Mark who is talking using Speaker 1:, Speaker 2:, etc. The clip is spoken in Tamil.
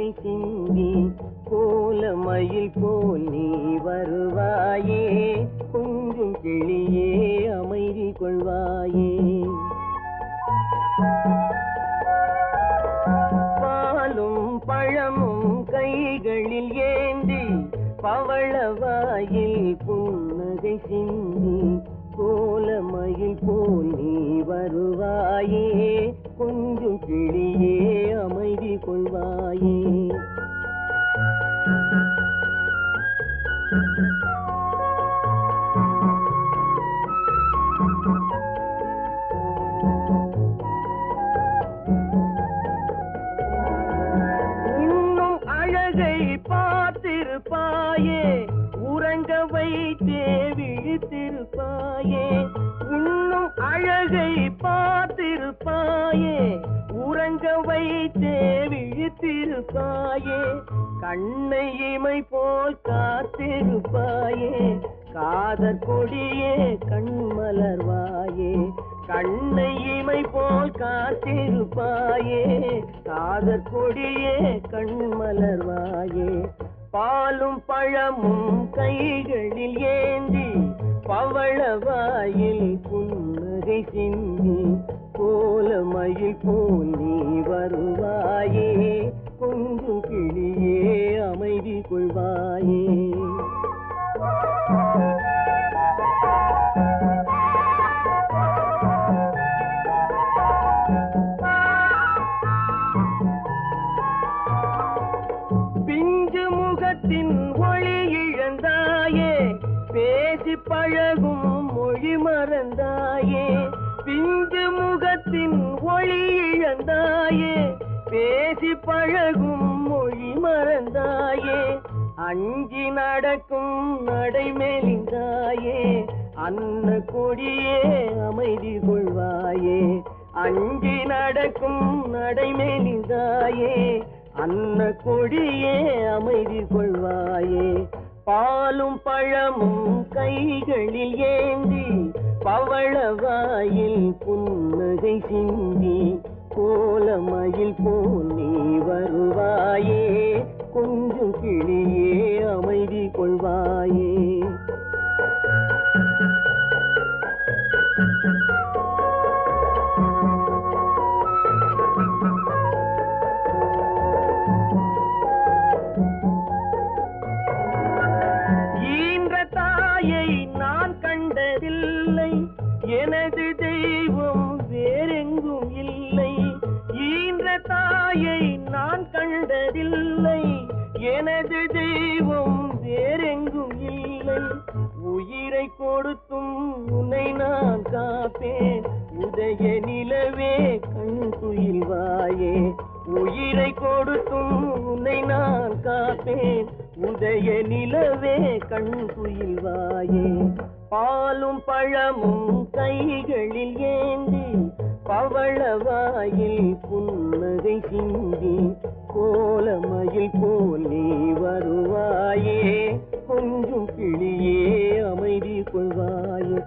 Speaker 1: புன்னகை சிந்தி கோலமயில் போல் நீ வருவாயே கொஞ்சம் கிளியே அமைதி கொள்வாயே பாலும் பழமும் கைகளில் ஏந்தி பவளவாயில் புன்னகை சிந்தி கோலமயில் போல் நீ வருவாயே கொஞ்சம் கிளியே அமைதி கொள்வாயே இன்னும் அழகை பார்த்திருப்பாயே உறங்க வைத்தே விழித்திருப்பாயே இன்னும் அழகை பார்த்திருப்பாயே உறங்க வைத்தே விழித்திருப்பாயே கண்ணை இமை போல் காத்திருப்பாயே காதற் கொடியே கண்மலர்வாயே கண்ணை இமை போல் காத்திருப்பாயே காதற் கொடியே கண்மலர்வாயே பாலும் பழமும் கைகளில் ஏந்தி பவளவாயில் புன்னகை சிந்தி கோலமயில் போல் நீ வருவாயே கொஞ்சம் கிளியே அமைதி கொள்வாயே பிஞ்சு முகத்தின் ஒளி இழந்தாயே பேசி பழகும் மொழி மறந்தாயே பிஞ்சு முகத்தின் ஒளி இழந்தாயே பேசி பழகும் மொழி மறந்தாயே அஞ்சி நடக்கும் நடை மெலிந்தாயே அன்ன கொடியே அமைதி கொள்வாயே அஞ்சி நடக்கும் நடை மெலிந்தாயே அன்ன கொடியே அமைதி கொள்வாயே பாலும் பழமும் கைகளில் ஏந்தி பவளவாயில் புன்னகை சிந்தி கோலமயில் போல் நீ வருவாயே கொஞ்சம் கிளியே அமைதி கொள்வாயே நான் கண்டதில்லை எனது தெய்வம் வேறெங்கும் இல்லை ஈன்ற தாயை நான் கண்டதில்லை எனது தெய்வம் வேறெங்கும் இல்லை உயிரை கொடுத்தும் உன்னை நான் காப்பேன் உதய நிலவே கண் துயில்வாயே உயிரை கொடுத்தும் உன்னை நான் காப்பேன் உதய நிலவே கண் துயில்வாயே பாலும் பழமும் கைகளில் ஏந்தி பவளவாயில் புன்னகை சிந்தி கோலமயில் போல் நீ வருவாயே கொஞ்சம் கிளியே அமைதி கொள்வாயே